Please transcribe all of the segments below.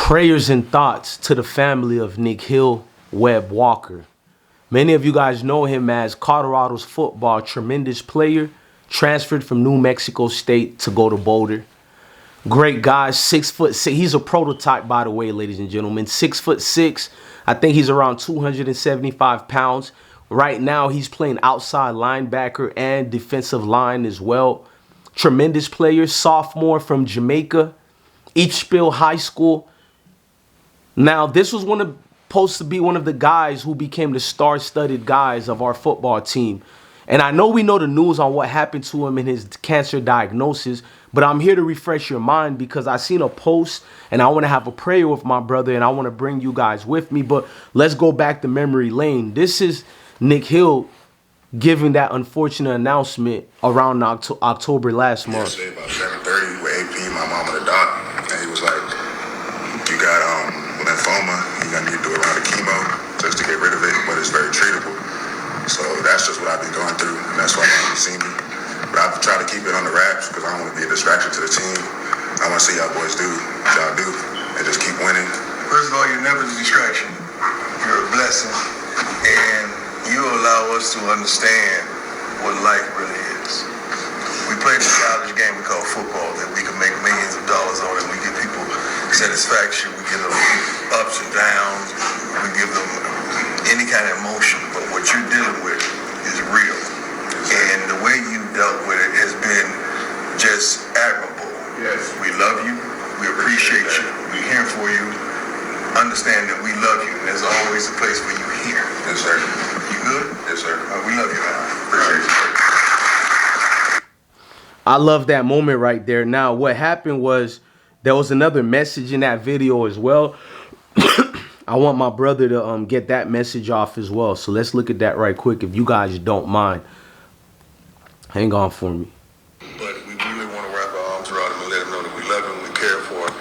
Prayers and thoughts to the family of Nikhil Webb Walker. Many of you guys know him as Colorado's football tremendous player, transferred from New Mexico State to go to Boulder. Great guy, 6'6". He's a prototype, by the way, ladies and gentlemen. 6'6". I think he's around 275 pounds. Right now, he's playing outside linebacker and defensive line as well. Tremendous player, sophomore from Jamaica, Eachspiel High School. Now, this was supposed to be one of the guys who became the star-studded guys of our football team. And I know we know the news on what happened to him in his cancer diagnosis, but I'm here to refresh your mind because I seen a post and I want to have a prayer with my brother and I want to bring you guys with me. But let's go back to memory lane. This is Nikhil giving that unfortunate announcement around October last month. Yesterday about 7:30 with AP, my mom and the doc, and he was like, "You got lymphoma. You're gonna need to do a round of chemo just to get rid of it, but it's very treatable." So that's just what I've been going through, and that's why you see me. But I've tried to keep it on the wraps because I don't want to be a distraction to the team. I want to see y'all boys do what y'all do and just keep winning. First of all, you're never a distraction. You're a blessing, and you allow us to understand what life really is. We play the childish game we call football that we can make millions of dollars on, and we give people satisfaction. We give them ups and downs. We give them any kind of emotion. But what you're dealing with is real, and the way you dealt with it has been just admirable. Yes. We love you. We appreciate you. We're here for you. Understand that we love you, and there's always a place for you here. Yes, sir. You good? Yes, sir. We love you, man. Appreciate you. I love that moment right there. Now, what happened was there was another message in that video as well. I want my brother to get that message off as well. So let's look at that right quick if you guys don't mind. Hang on for me. But we really want to wrap our arms around him and let him know that we love him, we care for him,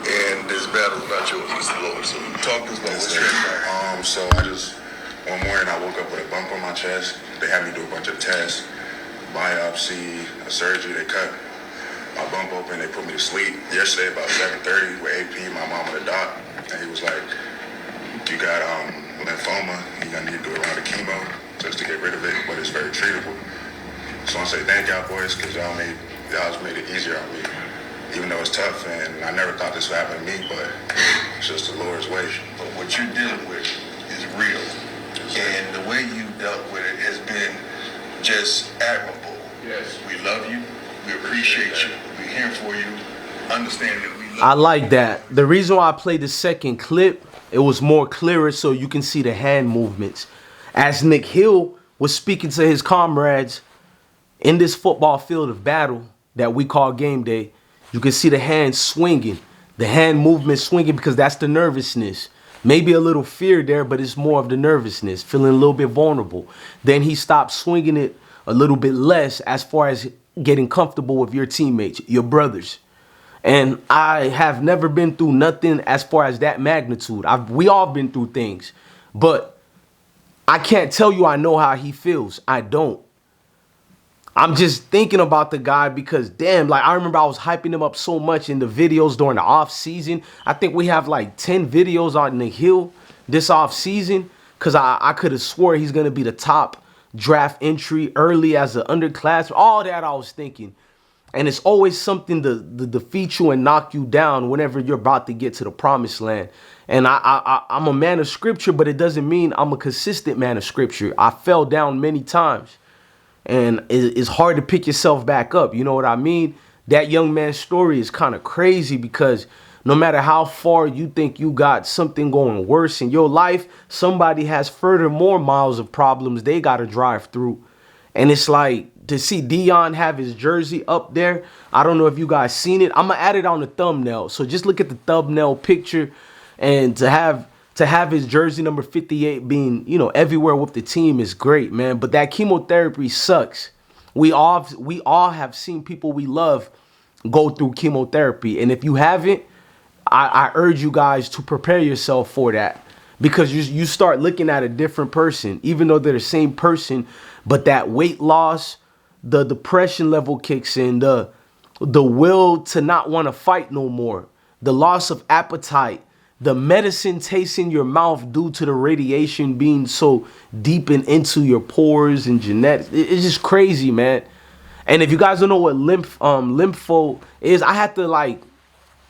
and this battle's not yours, it's the Lord. So talk to us about what's transpired. So one morning I woke up with a bump on my chest. They had me do a bunch of tests, biopsy, a surgery. They cut my bump open. They put me to sleep. Yesterday about 7:30 with AP, my mom and the doc, and he was like, "You got lymphoma. You're gonna need to do a round of chemo just to get rid of it, but it's very treatable." So I say thank y'all boys because y'all just made it easier on me, even though it's tough. And I never thought this would happen to me, but it's just the Lord's way. But what you're dealing with is real, and the way you dealt with it has been just admirable. Yes. We love you. We appreciate you. We're here for you. Understand that we love you. I like that. The reason why I played the second clip, it was more clearer so you can see the hand movements. As Nikhil was speaking to his comrades in this football field of battle that we call game day, you can see the hand swinging, the hand movement swinging because that's the nervousness. Maybe a little fear there, but it's more of the nervousness, feeling a little bit vulnerable. Then he stopped swinging it a little bit less as far as getting comfortable with your teammates, your brothers. And I have never been through nothing as far as that magnitude. We all been through things, but I can't tell you I know how he feels. I don't. I'm just thinking about the guy because, damn, like I remember I was hyping him up so much in the videos during the off season. I think we have like 10 videos on Nikhil this off season because I could have swore he's going to be the top draft entry early as an underclass. All that I was thinking. And it's always something to defeat you and knock you down whenever you're about to get to the promised land. And I'm a man of scripture, but it doesn't mean I'm a consistent man of scripture. I fell down many times. And it's hard to pick yourself back up. You know what I mean? That young man's story is kind of crazy because no matter how far you think you got something going worse in your life, somebody has furthermore miles of problems they got to drive through. And it's like to see Deion have his jersey up there. I don't know if you guys seen it. I'm going to add it on the thumbnail. So just look at the thumbnail picture and to have his jersey number 58 being, you know, everywhere with the team is great, man. But that chemotherapy sucks. We all have seen people we love go through chemotherapy. And if you haven't, I urge you guys to prepare yourself for that because you start looking at a different person, even though they're the same person. But that weight loss, the depression level kicks in, the will to not want to fight no more, the loss of appetite, the medicine tastes in your mouth due to the radiation being so deep into your pores and genetics. It's just crazy, man. And if you guys don't know what lympho is, I had to like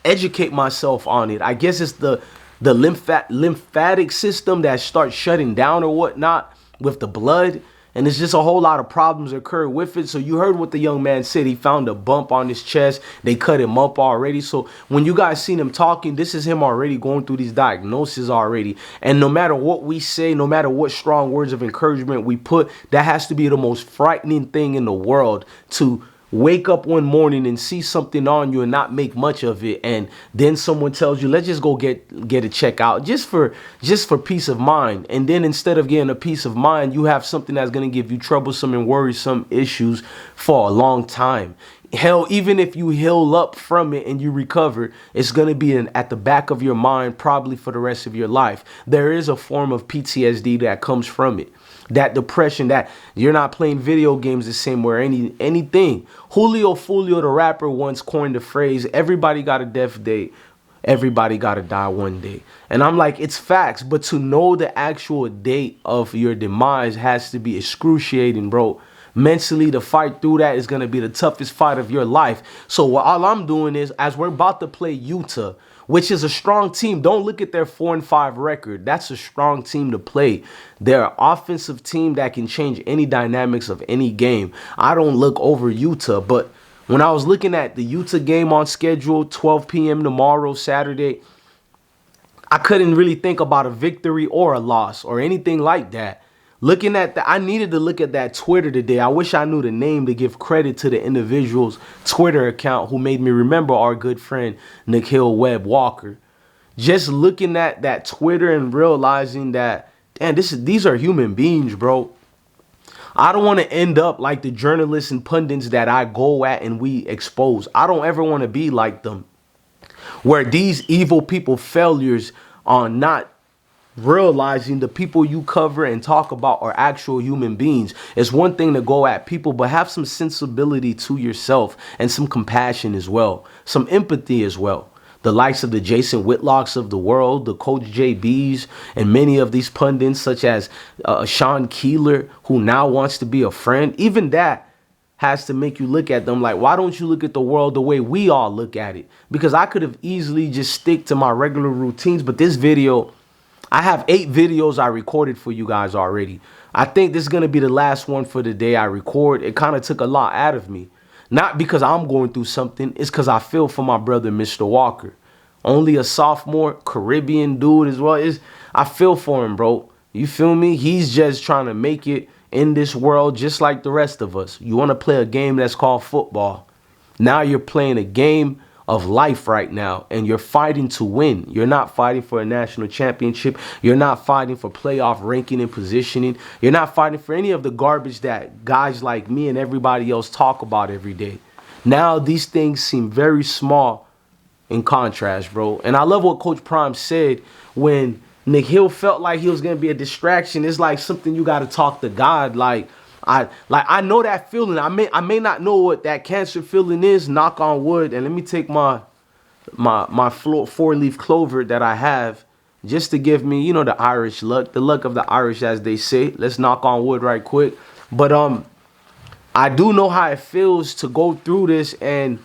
educate myself on it. I guess it's the lymphatic system that starts shutting down or whatnot with the blood. And it's just a whole lot of problems occur with it. So you heard what the young man said. He found a bump on his chest. They cut him up already. So when you guys seen him talking, this is him already going through these diagnoses already. And no matter what we say, no matter what strong words of encouragement we put, that has to be the most frightening thing in the world, to wake up one morning and see something on you and not make much of it, and then someone tells you, let's just go get a check out just for peace of mind. And then instead of getting a peace of mind, you have something that's going to give you troublesome and worrisome issues for a long time. Hell, even if you heal up from it and you recover, it's going to be at the back of your mind probably for the rest of your life. There is a form of PTSD that comes from it. That depression, that you're not playing video games the same way or anything. Julio Fulio, the rapper, once coined the phrase, everybody got a death date. Everybody got to die one day. And I'm like, it's facts. But to know the actual date of your demise has to be excruciating, bro. Mentally, to fight through that is going to be the toughest fight of your life. So all I'm doing is, as we're about to play Utah, which is a strong team. Don't look at their 4-5 record. That's a strong team to play. They're an offensive team that can change any dynamics of any game. I don't look over Utah, but when I was looking at the Utah game on schedule, 12 p.m. tomorrow, Saturday, I couldn't really think about a victory or a loss or anything like that. Looking at that, I needed to look at that Twitter today. I wish I knew the name to give credit to the individual's Twitter account who made me remember our good friend Nikhil Walker. Just looking at that Twitter and realizing that, damn, these are human beings, bro. I don't want to end up like the journalists and pundits that I go at and we expose. I don't ever want to be like them, where these evil people failures on not realizing the people you cover and talk about are actual human beings. It's one thing to go at people, but have some sensibility to yourself and some compassion as well, some empathy as well. The likes of the Jason Whitlocks of the world, the Coach JBs, and many of these pundits such as Sean Keeler, who now wants to be a friend. Even that has to make you look at them like, why don't you look at the world the way we all look at it? Because I could have easily just stick to my regular routines, but this video, I have 8 videos I recorded for you guys already. I think this is going to be the last one for the day I record. It kind of took a lot out of me. Not because I'm going through something. It's because I feel for my brother, Mr. Walker. Only a sophomore, Caribbean dude as well. I feel for him, bro. You feel me? He's just trying to make it in this world just like the rest of us. You want to play a game that's called football. Now you're playing a game of life right now, and you're fighting to win. You're not fighting for a national championship. You're not fighting for playoff ranking and positioning. You're not fighting for any of the garbage that guys like me and everybody else talk about every day. Now these things seem very small in contrast, bro. And I love what Coach Prime said when Nikhil felt like he was going to be a distraction. It's like something you got to talk to God. I know that feeling. I may not know what that cancer feeling is, knock on wood. And let me take my 4-leaf clover that I have just to give me, the Irish luck, the luck of the Irish, as they say. Let's knock on wood right quick. But I do know how it feels to go through this, and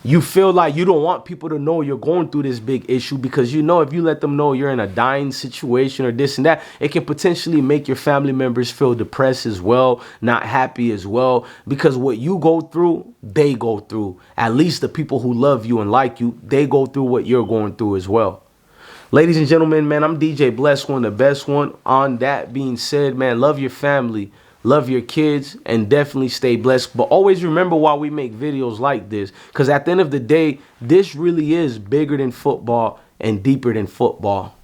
you feel like you don't want people to know you're going through this big issue, because if you let them know you're in a dying situation or this and that, it can potentially make your family members feel depressed as well, not happy as well, because what you go through, they go through. At least the people who love you and like you, they go through what you're going through as well. Ladies and gentlemen, man, I'm DJ Bless One, the best one. On that being said, man, love your family. Love your kids, and definitely stay blessed. But always remember why we make videos like this, because at the end of the day, this really is bigger than football and deeper than football.